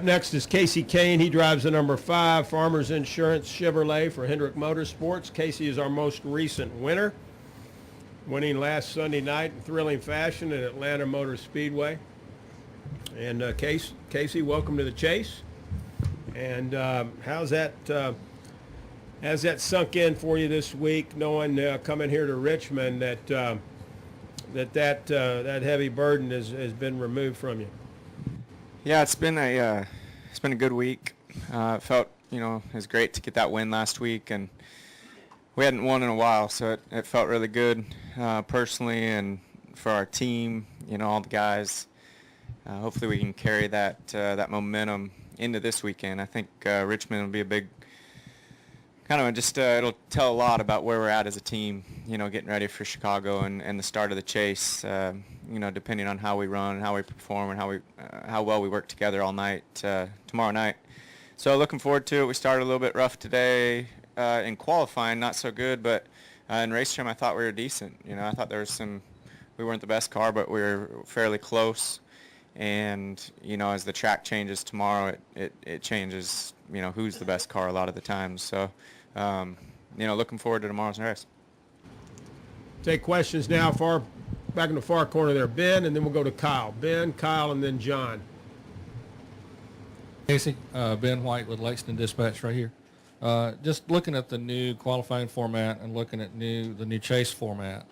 next is Kasey Kahne. He drives the number 5 Farmers Insurance Chevrolet for Hendrick Motorsports. Kasey is our most recent winner, winning last Sunday night in thrilling fashion at Atlanta Motor Speedway. And Kasey, welcome to the chase. And how's that sunk in for you this week, knowing coming here to Richmond that heavy burden has been removed from you? Yeah, it's been a good week. It felt, it was great to get that win last week, and we hadn't won in a while, so it felt really good personally and for our team, all the guys. Hopefully we can carry that momentum into this weekend. I think Richmond will be a big it'll tell a lot about where we're at as a team, getting ready for Chicago and the start of the chase, depending on how we run and how we perform and how well we work together all night, tomorrow night. So looking forward to it. We started a little bit rough today in qualifying, not so good, but in race time I thought we were decent. I thought we weren't the best car, but we were fairly close. And, as the track changes tomorrow, it changes, who's the best car a lot of the times. So, looking forward to tomorrow's race. Take questions now, back in the far corner there. Ben, and then we'll go to Kyle. Ben, Kyle, and then John. Kasey, Ben White with Lexington Dispatch right here. Just looking at the new qualifying format and looking at the new chase format,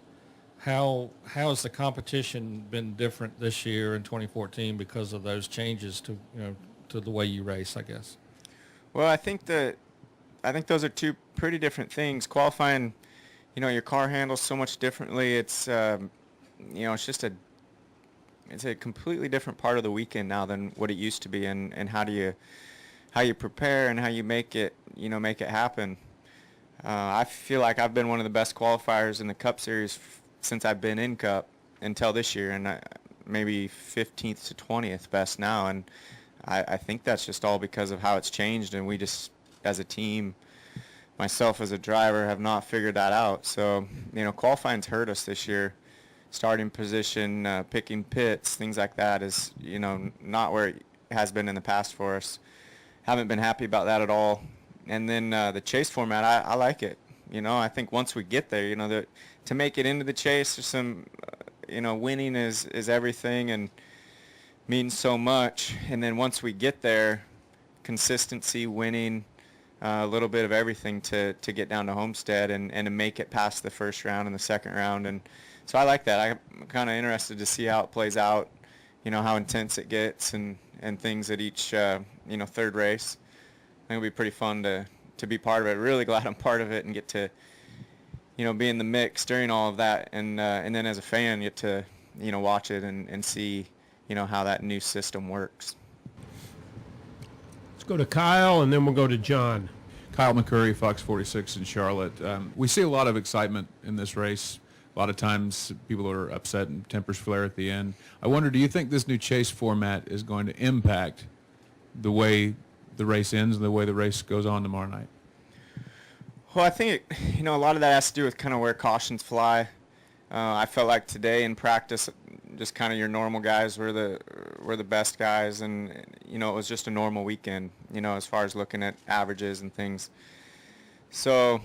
how has the competition been different this year in 2014 because of those changes to the way you race, I guess? Well, I think those are two pretty different things. Qualifying, your car handles so much differently. It's it's a completely different part of the weekend now than what it used to be, and how you prepare and how you make it happen. I feel like I've been one of the best qualifiers in the Cup Series since I've been in Cup until this year, and maybe 15th to 20th best now, and I think that's just all because of how it's changed, and we just, as a team, myself as a driver, have not figured that out. So, qualifying's hurt us this year. Starting position, picking pits, things like that is, not where it has been in the past for us. Haven't been happy about that at all. And then the chase format, I like it. I think once we get there, to make it into the chase, there's some, winning is everything and means so much. And then once we get there, consistency, winning, a little bit of everything to get down to Homestead and to make it past the first round and the second round. And so I like that. I'm kind of interested to see how it plays out, how intense it gets and things at each, third race. I think it'll be pretty fun to be part of it. Really glad I'm part of it and get to, be in the mix during all of that, and then as a fan get to, watch it and see, how that new system works. Let's go to Kyle, and then we'll go to John. Kyle McCurry, Fox 46 in Charlotte. We see a lot of excitement in this race. A lot of times people are upset and tempers flare at the end. I wonder, do you think this new chase format is going to impact the way the race ends and the way the race goes on tomorrow night? Well, I think, a lot of that has to do with kind of where cautions fly. I felt like today in practice, just kind of your normal guys were the best guys, and, it was just a normal weekend, as far as looking at averages and things. So,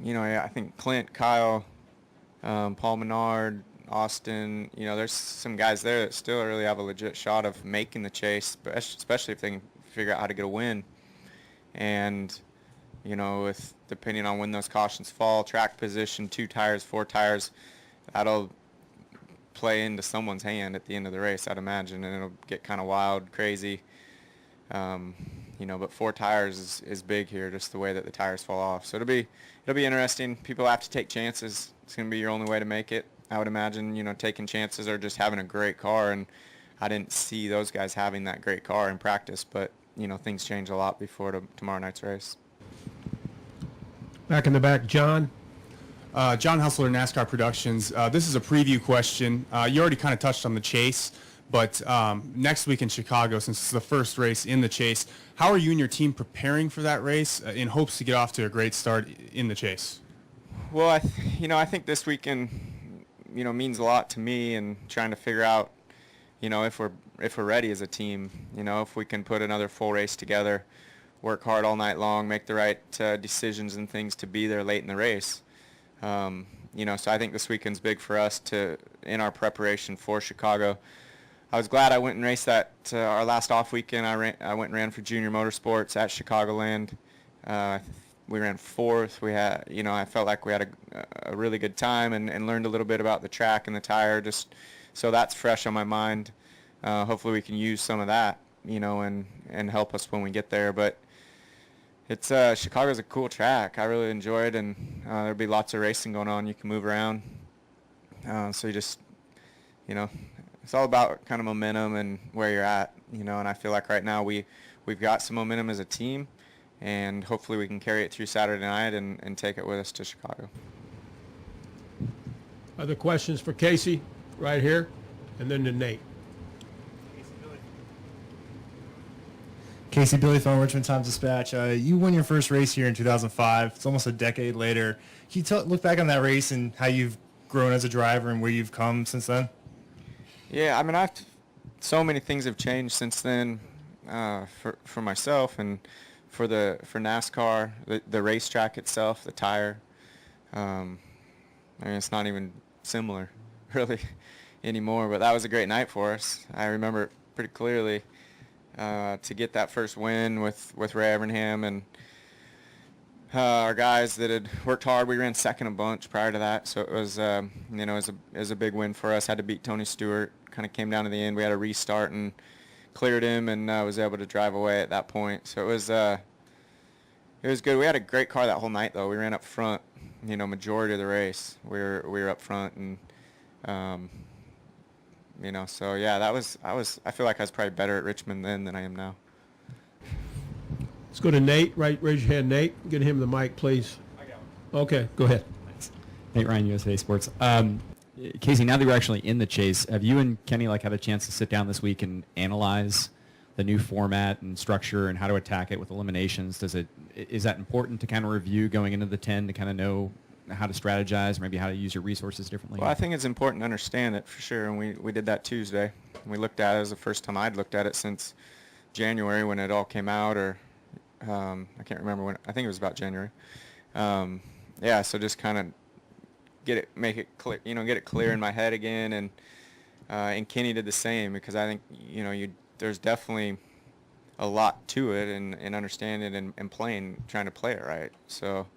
I think Clint, Kyle, Paul Menard, Austin, there's some guys there that still really have a legit shot of making the chase, especially if they can figure out how to get a win. And, with depending on when those cautions fall, track position, 2 tires, 4 tires, that'll play into someone's hand at the end of the race, I'd imagine, and it'll get kind of wild, crazy. But 4 tires is big here, just the way that the tires fall off. So it'll be interesting. People have to take chances. It's going to be your only way to make it, I would imagine, taking chances or just having a great car. And I didn't see those guys having that great car in practice, but, things change a lot before tomorrow night's race. Back in the back, John. John Hustler, NASCAR Productions. This is a preview question. You already kind of touched on the chase, but next week in Chicago, since it's the first race in the chase, how are you and your team preparing for that race in hopes to get off to a great start in the chase? Well, I think this weekend, means a lot to me, and trying to figure out, if we're we're ready as a team. You know, if we can put another full race together, work hard all night long, make the right decisions and things to be there late in the race. You know, so I think this weekend's big for us in our preparation for Chicago. I was glad I went and raced that our last off weekend. I went and ran for Junior Motorsports at Chicagoland. We ran fourth. We had, you know, I felt like we had a really good time and learned a little bit about the track and the tire. Just so that's fresh on my mind. Hopefully we can use some of that, you know, and help us when we get there. But it's Chicago's a cool track. I really enjoy it, and there'll be lots of racing going on. You can move around. So you just, you know, it's all about kind of momentum and where you're at, you know, and I feel like right now we've got some momentum as a team, and hopefully we can carry it through Saturday night and take it with us to Chicago. Other questions for Kasey right here, and then to Nate. Kasey, Billy Phone, Richmond Times-Dispatch. You won your first race here in 2005. It's almost a decade later. Can you look back on that race and how you've grown as a driver and where you've come since then? Yeah, I mean, so many things have changed since then for myself and for NASCAR, the racetrack itself, the tire. I mean, it's not even similar really anymore, but that was a great night for us. I remember it pretty clearly. To get that first win with Ray Evernham and our guys that had worked hard. We ran second a bunch prior to that, so it was you know, it was a big win for us. Had to beat Tony Stewart. Kind of came down to the end. We had a restart and cleared him, and was able to drive away at that point. So it was good. We had a great car that whole night though. We ran up front, you know, majority of the race. We were up front, and you know, so yeah, I feel like I was probably better at Richmond then than I am now. Let's go to Nate. Right, raise your hand, Nate. Get him the mic, please. I got one. Okay, go ahead. Thanks. Nate Ryan, USA Sports. Kasey, now that you're actually in the chase, have you and Kenny had a chance to sit down this week and analyze the new format and structure and how to attack it with eliminations? Is that important to kind of review going into the 10 to kind of know how to strategize, maybe how to use your resources differently? Well, I think it's important to understand it for sure, and we did that Tuesday. We looked at it. It was the first time I'd looked at it since January when it all came out, or I can't remember when. I think it was about January. Yeah, so just kind of make it clear, you know, get it clear in my head again, and Kenny did the same, because I think, you know, there's definitely a lot to it, and understanding and trying to play it right. So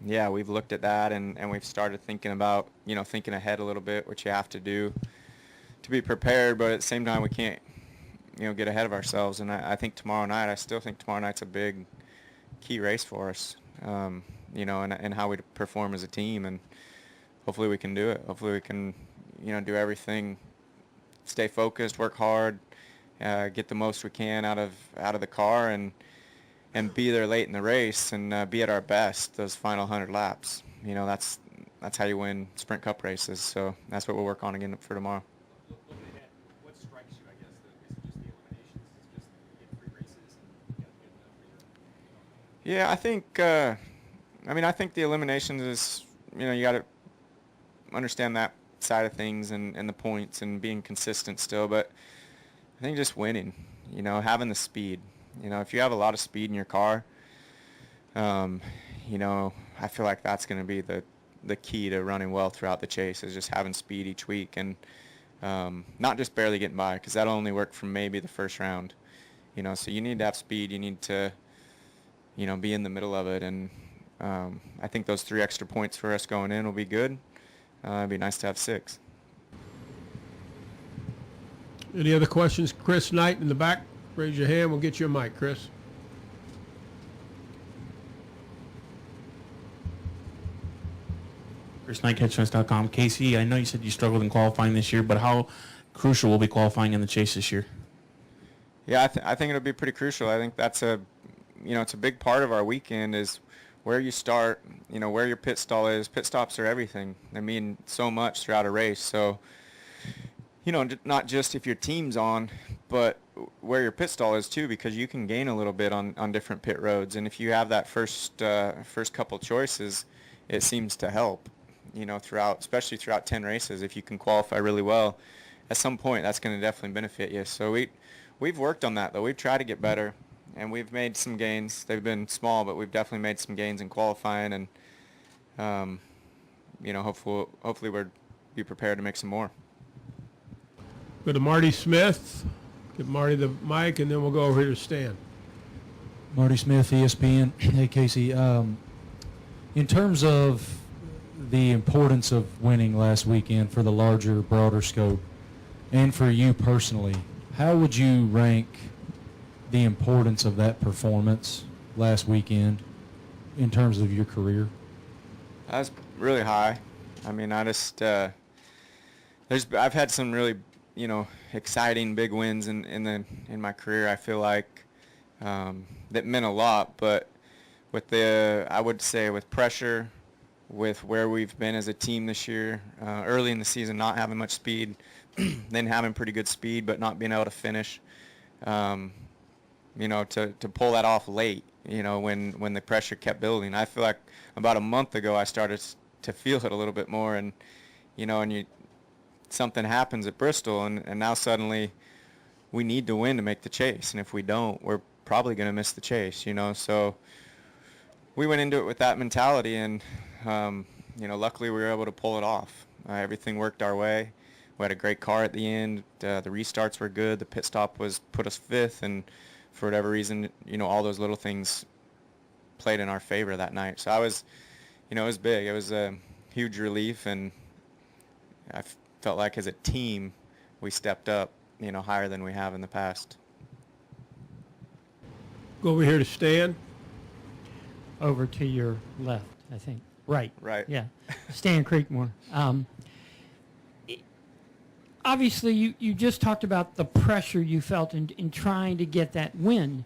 yeah, we've looked at that, and we've started thinking about, you know, thinking ahead a little bit, which you have to do to be prepared, but at the same time we can't, you know, get ahead of ourselves. And I think I still think tomorrow night's a big key race for us, you know, and how we perform as a team, and hopefully we can do it. Hopefully we can, you know, do everything, stay focused, work hard, get the most we can out of the car, and be there late in the race, and be at our best those final 100 laps. You know, that's how you win Sprint Cup races. So that's what we'll work on again for tomorrow. Looking ahead, what strikes you, I guess? Is it just the eliminations? Is it just you get 3 races and you got good enough for your? Yeah, I think I think the eliminations is, you know, you got to understand that side of things, and the points and being consistent still. But I think just winning, you know, having the speed. You know, if you have a lot of speed in your car, you know, I feel like that's going to be the key to running well throughout the chase, is just having speed each week, and not just barely getting by, because that'll only work from maybe the first round. You know, so you need to have speed. You need to, you know, be in the middle of it, and I think those 3 extra points for us going in will be good. It'd be nice to have 6. Any other questions? Chris Knight in the back. Raise your hand. We'll get you a mic, Chris. Chris Knight, catchfence.com. Kasey, I know you said you struggled in qualifying this year, but how crucial will be qualifying in the chase this year? Yeah, I think it'll be pretty crucial. I think that's it's a big part of our weekend, is where you start, you know, where your pit stall is. Pit stops are everything. They mean so much throughout a race. So, you know, not just if your team's on, but where your pit stall is too, because you can gain a little bit on different pit roads. And if you have that first couple choices, it seems to help, you know, especially throughout 10 races, if you can qualify really well at some point that's going to definitely benefit you. So we've worked on that though. We've tried to get better, and we've made some gains. They've been small, but we've definitely made some gains in qualifying, and hopefully we'll be prepared to make some more. Go to Marty Smith. Give Marty the mic, and then we'll go over here to Stan. Marty Smith, ESPN. Hey, Kasey. In terms of the importance of winning last weekend for the larger, broader scope, and for you personally, how would you rank the importance of that performance last weekend in terms of your career? That's really high. I mean, I've had some really, exciting big wins in my career. I feel like that meant a lot, but I would say with pressure, with where we've been as a team this year, early in the season not having much speed, then having pretty good speed but not being able to finish, to pull that off late, when the pressure kept building. I feel like about a month ago I started to feel it a little bit more, and something happens at Bristol, and now suddenly we need to win to make the chase, and if we don't, we're probably going to miss the chase, so we went into it with that mentality, and luckily we were able to pull it off. Everything worked our way. We had a great car at the end. The restarts were good. The pit stop put us fifth, and for whatever reason, all those little things played in our favor that night. So it was big. It was a huge relief, and I felt like as a team we stepped up, higher than we have in the past. Go over here to Stan. Over to your left, I think. Right. Right. Yeah. Stan Creekmore. Obviously, you just talked about the pressure you felt in trying to get that win.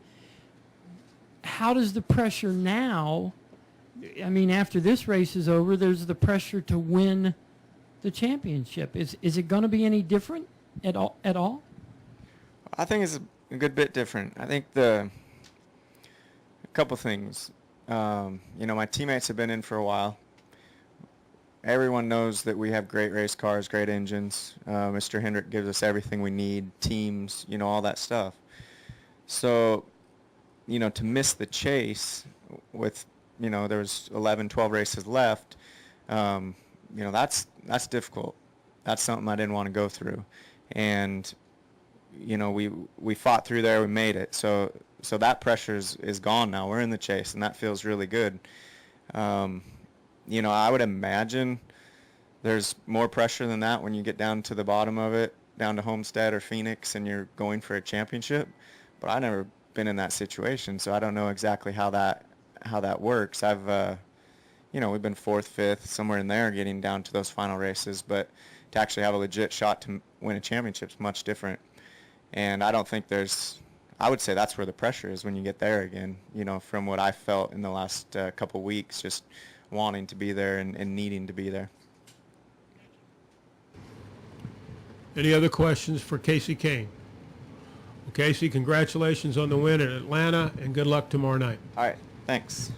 How does the pressure now, I mean, after this race is over, there's the pressure to win the championship. Is it going to be any different at all? I think it's a good bit different. I think a couple things. My teammates have been in for a while. Everyone knows that we have great race cars, great engines. Mr. Hendrick gives us everything we need, teams, all that stuff. So, to miss the chase with, there was 11, 12 races left, that's difficult. That's something I didn't want to go through. And, we fought through there, we made it. So that pressure is gone now. We're in the chase, and that feels really good. I would imagine there's more pressure than that when you get down to the bottom of it, down to Homestead or Phoenix, and you're going for a championship. But I've never been in that situation, so I don't know exactly how that works. We've been fourth, fifth, somewhere in there, getting down to those final races. But to actually have a legit shot to win a championship is much different. And I don't think I would say that's where the pressure is when you get there again, from what I felt in the last couple weeks, just wanting to be there and needing to be there. Any other questions for Kasey Kahne? Well, Kasey, congratulations on the win at Atlanta, and good luck tomorrow night. All right, thanks.